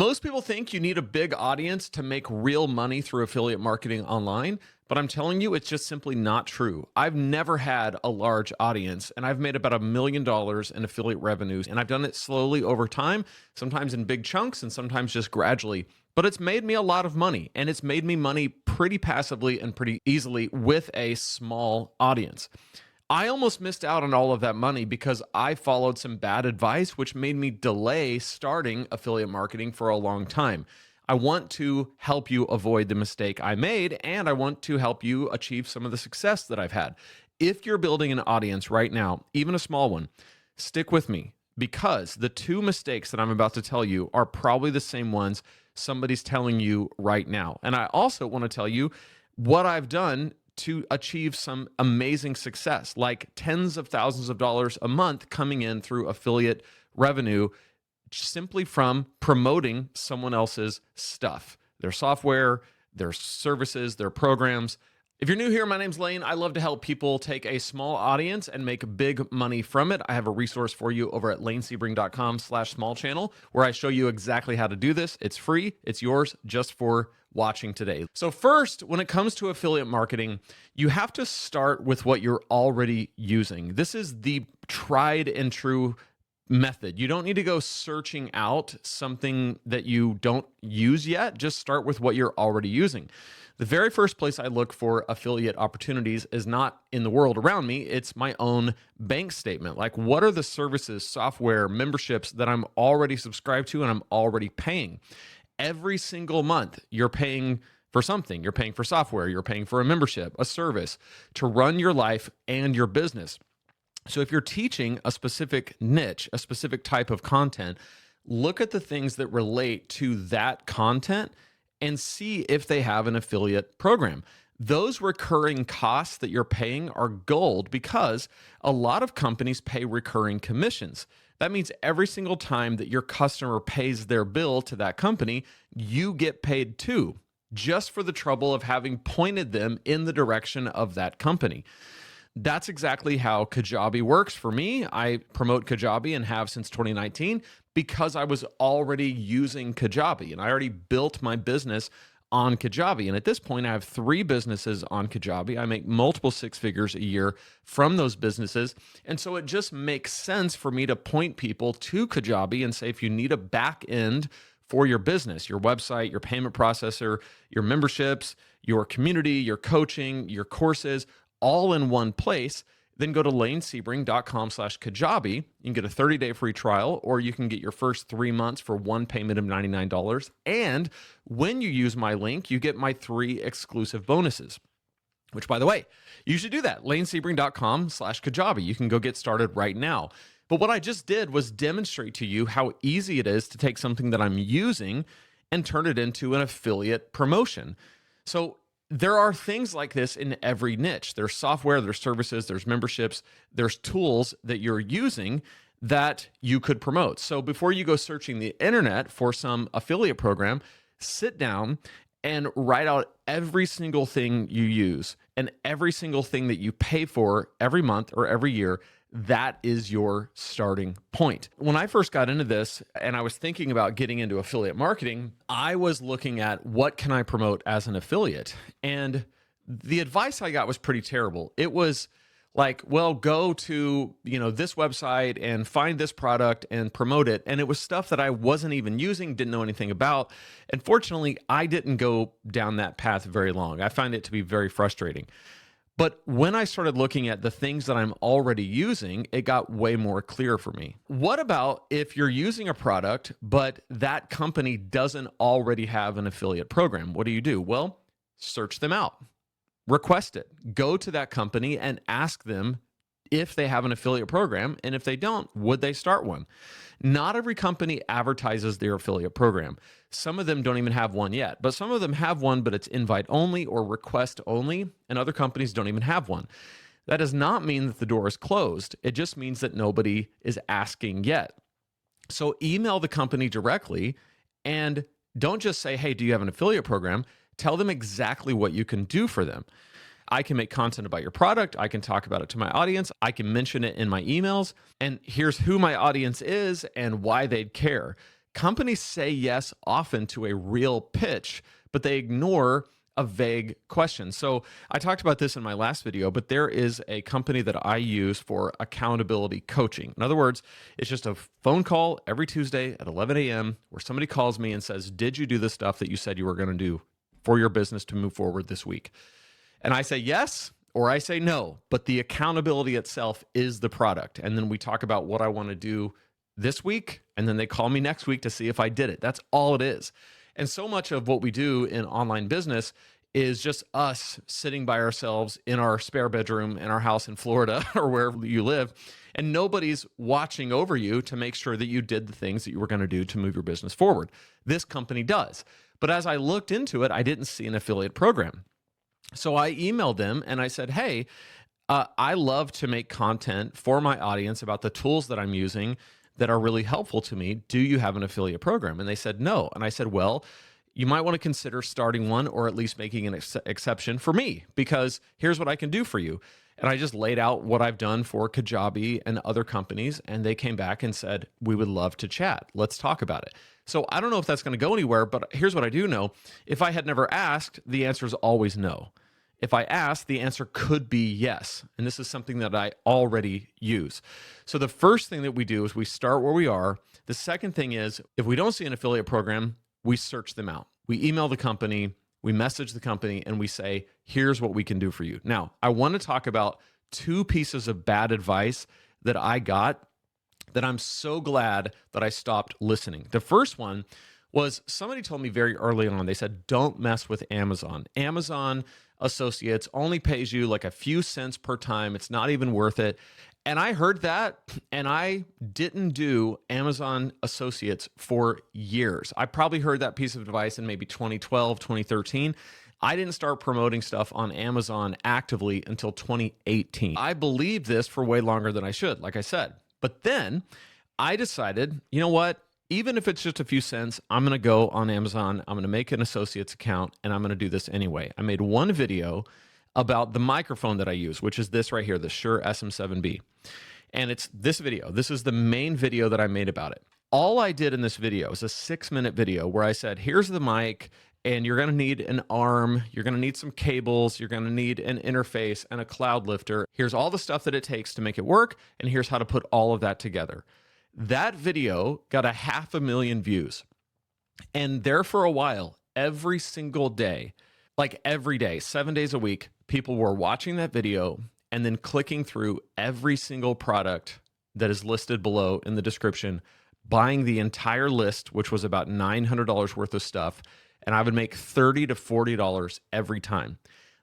Most people think you need a big audience to make real money through affiliate marketing online, but I'm telling you, it's just simply not true. I've never had a large audience, and I've made about $1 million in affiliate revenues, and I've done it slowly over time, sometimes in big chunks and sometimes just gradually. But it's made me a lot of money, and it's made me money pretty passively and pretty easily with a small audience. I almost missed out on all of that money because I followed some bad advice, which made me delay starting affiliate marketing for a long time. I want to help you avoid the mistake I made, and I want to help you achieve some of the success that I've had. If you're building an audience right now, even a small one, stick with me, because the two mistakes that I'm about to tell you are probably the same ones somebody's telling you right now. And I also want to tell you what I've done to achieve some amazing success, like tens of thousands of dollars a month coming in through affiliate revenue simply from promoting someone else's stuff, their software, their services, their programs. If you're new here, my name's Lane. I love to help people take a small audience and make big money from it. I have a resource for you over at lanesebring.com/small channel where I show you exactly how to do this. It's free. It's yours just for watching today. So first, when it comes to affiliate marketing, you have to start with what you're already using. This is the tried and true method. You don't need to go searching out something that you don't use yet. Just start with what you're already using. The very first place I look for affiliate opportunities is not in the world around me. It's my own bank statement. Like, what are the services, software, memberships that I'm already subscribed to and I'm already paying? Every single month, you're paying for something. You're paying for software. You're paying for a membership, a service to run your life and your business. So if you're teaching a specific niche, a specific type of content, look at the things that relate to that content and see if they have an affiliate program. Those recurring costs that you're paying are gold because a lot of companies pay recurring commissions. That means every single time that your customer pays their bill to that company, you get paid too, just for the trouble of having pointed them in the direction of that company. That's exactly how Kajabi works for me. I promote Kajabi and have since 2019 because I was already using Kajabi and I already built my business on Kajabi. And at this point, I have 3 businesses on Kajabi. I make multiple 6 figures a year from those businesses. And so it just makes sense for me to point people to Kajabi and say, if you need a back end for your business, your website, your payment processor, your memberships, your community, your coaching, your courses, all in one place, then go to lanesebring.com/Kajabi. You can get a 30-day free trial, or you can get your first 3 months for one payment of $99. And when you use my link, you get my 3 exclusive bonuses, which, by the way, you should do that. lanesebring.com/Kajabi. You can go get started right now. But what I just did was demonstrate to you how easy it is to take something that I'm using and turn it into an affiliate promotion. So there are things like this in every niche. There's software, there's services, there's memberships, there's tools that you're using that you could promote. So before you go searching the internet for some affiliate program, sit down and write out every single thing you use and every single thing that you pay for every month or every year. That is your starting point. When I first got into this and I was thinking about getting into affiliate marketing, I was looking at what can I promote as an affiliate? And the advice I got was pretty terrible. It was like, well, go to, this website and find this product and promote it. And it was stuff that I wasn't even using, didn't know anything about. And fortunately, I didn't go down that path very long. I find it to be very frustrating. But when I started looking at the things that I'm already using, it got way more clear for me. What about if you're using a product, but that company doesn't already have an affiliate program? What do? Well, search them out, request it, go to that company and ask them if they have an affiliate program. And if they don't, would they start one? Not every company advertises their affiliate program. Some of them don't even have one yet, but some of them have one, but it's invite only or request only, and other companies don't even have one. That does not mean that the door is closed. It just means that nobody is asking yet. So email the company directly and don't just say, hey, do you have an affiliate program? Tell them exactly what you can do for them. I can make content about your product. I can talk about it to my audience. I can mention it in my emails. And here's who my audience is and why they'd care. Companies say yes often to a real pitch, but they ignore a vague question. So I talked about this in my last video, but there is a company that I use for accountability coaching. In other words, it's just a phone call every Tuesday at 11 a.m. where somebody calls me and says, did you do the stuff that you said you were going to do for your business to move forward this week? And I say yes, or I say no, but the accountability itself is the product. And then we talk about what I want to do this week, and then they call me next week to see if I did it. That's all it is. And so much of what we do in online business is just us sitting by ourselves in our spare bedroom in our house in Florida or wherever you live, and nobody's watching over you to make sure that you did the things that you were going to do to move your business forward. This company does. But as I looked into it, I didn't see an affiliate program. So I emailed them and I said, hey, I love to make content for my audience about the tools that I'm using that are really helpful to me. Do you have an affiliate program? And they said no. And I said, well, you might want to consider starting one, or at least making an exception for me, because here's what I can do for you. And I just laid out what I've done for Kajabi and other companies, and they came back and said, we would love to chat. Let's talk about it. So I don't know if that's going to go anywhere, but here's what I do know. If I had never asked, the answer is always no. If I ask, the answer could be yes. And this is something that I already use. So the first thing that we do is we start where we are. The second thing is, if we don't see an affiliate program, we search them out. We email the company, we message the company, and we say, here's what we can do for you. Now, I want to talk about 2 pieces of bad advice that I got that I'm so glad that I stopped listening. The first one was somebody told me very early on, they said, don't mess with Amazon. Amazon Associates only pays you like a few cents per time. It's not even worth it. And I heard that, and I didn't do Amazon Associates for years. I probably heard that piece of advice in maybe 2012, 2013. I didn't start promoting stuff on Amazon actively until 2018. I believed this for way longer than I should, like I said. But then I decided, you know what? Even if it's just a few cents, I'm going to go on Amazon. I'm going to make an associate's account, and I'm going to do this anyway. I made one video about the microphone that I use, which is this right here, the Shure SM7B. And it's this video. This is the main video that I made about it. All I did in this video is a 6-minute video where I said, here's the mic, and you're going to need an arm. You're going to need some cables. You're going to need an interface and a cloud lifter. Here's all the stuff that it takes to make it work, and here's how to put all of that together. That video got 500,000 views. And there for a while, every single day, like every day, 7 days a week, people were watching that video and then clicking through every single product that is listed below in the description, buying the entire list, which was about $900 worth of stuff. And I would make $30 to $40 every time.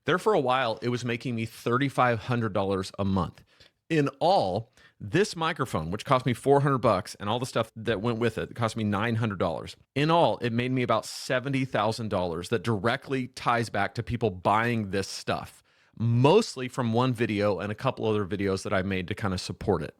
There for a while, it was making me $3,500 a month. In all, this microphone, which cost me $400, and all the stuff that went with it, cost me $900. In all, it made me about $70,000 that directly ties back to people buying this stuff, mostly from one video and a couple other videos that I made to kind of support it.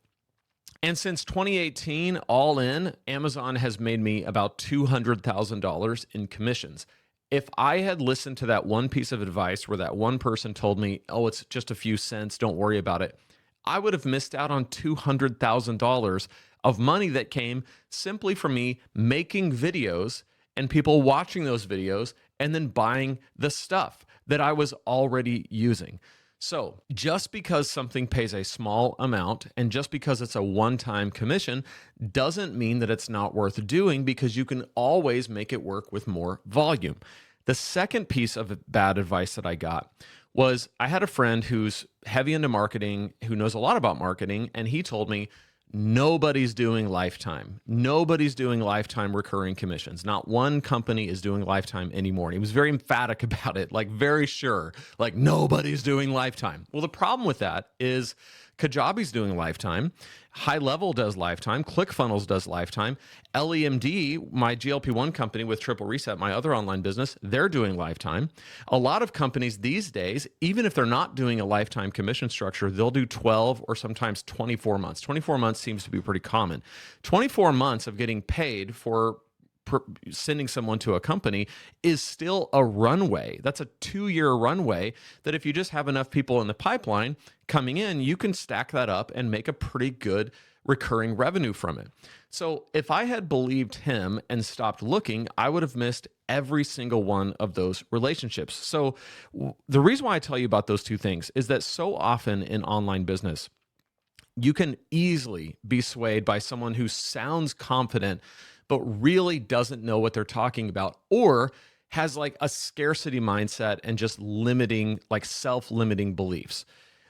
And since 2018, all in, Amazon has made me about $200,000 in commissions. If I had listened to that one piece of advice where that one person told me, oh, it's just a few cents, don't worry about it, I would have missed out on $200,000 of money that came simply from me making videos and people watching those videos and then buying the stuff that I was already using. So just because something pays a small amount and just because it's a one-time commission doesn't mean that it's not worth doing, because you can always make it work with more volume. The second piece of bad advice that I got was I had a friend who's heavy into marketing, who knows a lot about marketing, and he told me, nobody's doing lifetime. Nobody's doing lifetime recurring commissions. Not one company is doing lifetime anymore. And he was very emphatic about it, like very sure, like nobody's doing lifetime. Well, the problem with that is Kajabi's doing lifetime. High Level does lifetime. ClickFunnels does lifetime. LEMD, my GLP-1 company with Triple Reset, my other online business, they're doing lifetime. A lot of companies these days, even if they're not doing a lifetime commission structure, they'll do 12 or sometimes 24 months. 24 months seems to be pretty common. 24 months of getting paid for sending someone to a company is still a runway. That's a 2-year runway that if you just have enough people in the pipeline coming in, you can stack that up and make a pretty good recurring revenue from it. So if I had believed him and stopped looking, I would have missed every single one of those relationships. So the reason why I tell you about those two things is that so often in online business, you can easily be swayed by someone who sounds confident, but really doesn't know what they're talking about, or has like a scarcity mindset and just limiting, like self-limiting beliefs.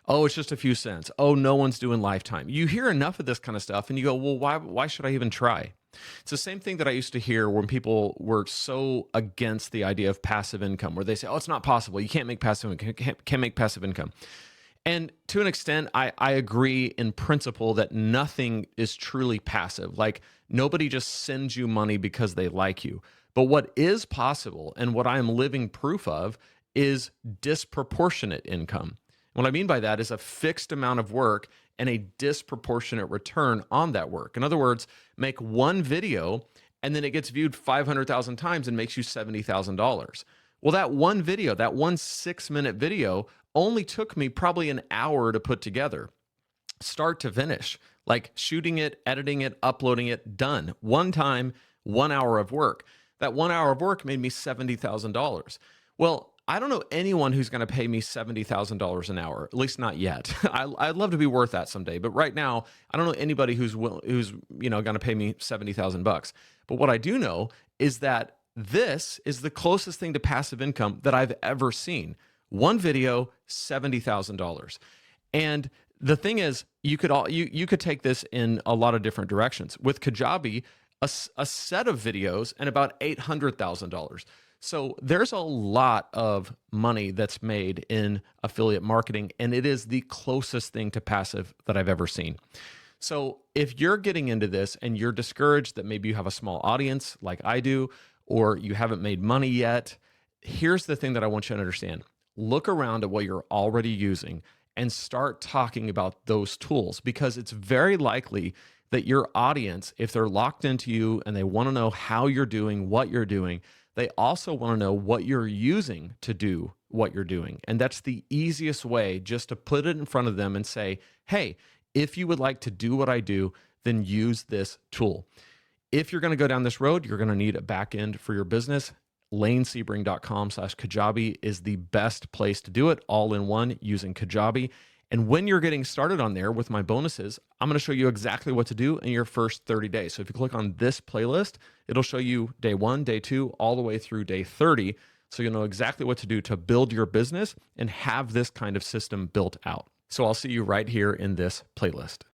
Oh, it's just a few cents. Oh, no one's doing lifetime. You hear enough of this kind of stuff and you go, well, why should I even try? It's the same thing that I used to hear when people were so against the idea of passive income, where they say, oh, it's not possible. You can't make passive income. Can't make passive income. And to an extent, I agree in principle that nothing is truly passive. Like nobody just sends you money because they like you. But what is possible and what I am living proof of is disproportionate income. What I mean by that is a fixed amount of work and a disproportionate return on that work. In other words, make one video and then it gets viewed 500,000 times and makes you $70,000. Well, that one video, that 1 6-minute video only took me probably an hour to put together, start to finish, like shooting it, editing it, uploading it, done. One time, 1 hour of work. That 1 hour of work made me $70,000. Well, I don't know anyone who's going to pay me $70,000 an hour, at least not yet. I'd love to be worth that someday, but right now, I don't know anybody who's going to pay me $70,000. But what I do know is that this is the closest thing to passive income that I've ever seen. One video, $70,000. And the thing is, you could take this in a lot of different directions. With Kajabi, a set of videos and about $800,000. So there's a lot of money that's made in affiliate marketing, and it is the closest thing to passive that I've ever seen. So if you're getting into this and you're discouraged that maybe you have a small audience like I do, or you haven't made money yet, here's the thing that I want you to understand. Look around at what you're already using and start talking about those tools, because it's very likely that your audience, if they're locked into you and they want to know how you're doing, what you're doing, they also want to know what you're using to do what you're doing. And that's the easiest way, just to put it in front of them and say, hey, if you would like to do what I do, then use this tool. If you're going to go down this road, you're going to need a back end for your business. lanesebring.com/Kajabi is the best place to do it, all in one, using Kajabi. And when you're getting started on there with my bonuses, I'm going to show you exactly what to do in your first 30 days. So if you click on this playlist, it'll show you day 1, day 2, all the way through day 30. So you'll know exactly what to do to build your business and have this kind of system built out. So I'll see you right here in this playlist.